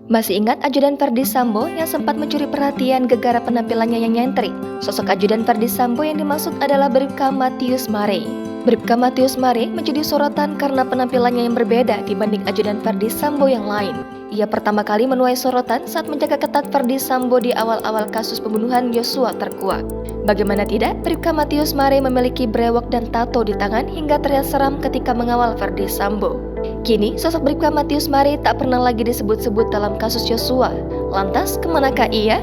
Masih ingat ajudan Ferdy Sambo yang sempat mencuri perhatian gegara penampilannya yang nyentrik? Sosok ajudan Ferdy Sambo yang dimaksud adalah Bribka Mathius Mare. Bribka Mathius Mare menjadi sorotan karena penampilannya yang berbeda dibanding ajudan Ferdy Sambo yang lain. Ia pertama kali menuai sorotan saat menjaga ketat Ferdy Sambo di awal-awal kasus pembunuhan Yosua terkuak. Bagaimana tidak, Bribka Mathius Mare memiliki brewok dan tato di tangan hingga terlihat seram ketika mengawal Ferdy Sambo. Kini, sosok Bribka Mathius Mare tak pernah lagi disebut-sebut dalam kasus Yosua. Lantas, kemanakah ia?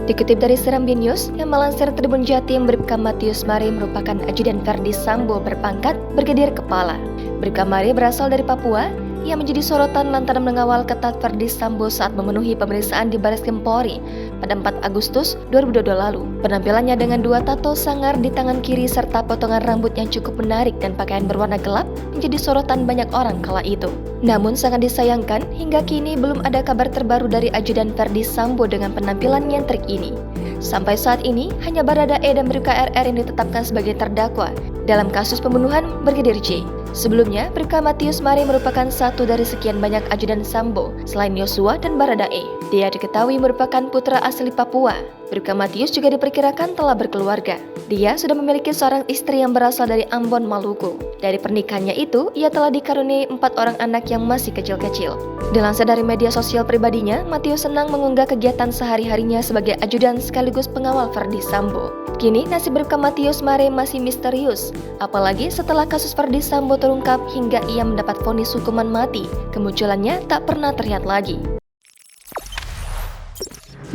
Dikutip dari Serambi News yang melansir Tribun Jatim, Bribka Mathius Mare merupakan ajudan Ferdy Sambo berpangkat Brigadir Kepala. Bribka Mare berasal dari Papua. Ia menjadi sorotan lantaran mengawal ketat Ferdy Sambo saat memenuhi pemeriksaan di Barreskrim Polri pada 4 Agustus 2022 lalu. Penampilannya dengan 2 tato sangar di tangan kiri serta potongan rambut yang cukup menarik dan pakaian berwarna gelap menjadi sorotan banyak orang kala itu. Namun sangat disayangkan hingga kini belum ada kabar terbaru dari ajudan Ferdy Sambo dengan penampilan nyentrik ini. Sampai saat ini hanya Baradae dan Bribka RR yang ditetapkan sebagai terdakwa dalam kasus pembunuhan Brigadir J. Sebelumnya, Bribka Mathius Mare merupakan satu dari sekian banyak ajudan Sambo selain Yosua dan Baradae. Dia diketahui merupakan putra asli Papua. Bribka Mathius juga diperkirakan telah berkeluarga. Dia sudah memiliki seorang istri yang berasal dari Ambon, Maluku. Dari pernikahannya itu, ia telah dikaruniai 4 orang anak yang masih kecil-kecil. Dilansir dari media sosial pribadinya, Mathius senang mengunggah kegiatan sehari-harinya sebagai ajudan sekaligus pengawal Ferdy Sambo. Kini nasib Bribka Mathius Mare masih misterius, apalagi setelah kasus Ferdy Sambo terungkap hingga ia mendapat vonis hukuman mati. Kemunculannya tak pernah terlihat lagi.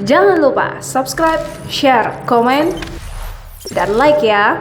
Jangan lupa subscribe, share, komen, dan like ya.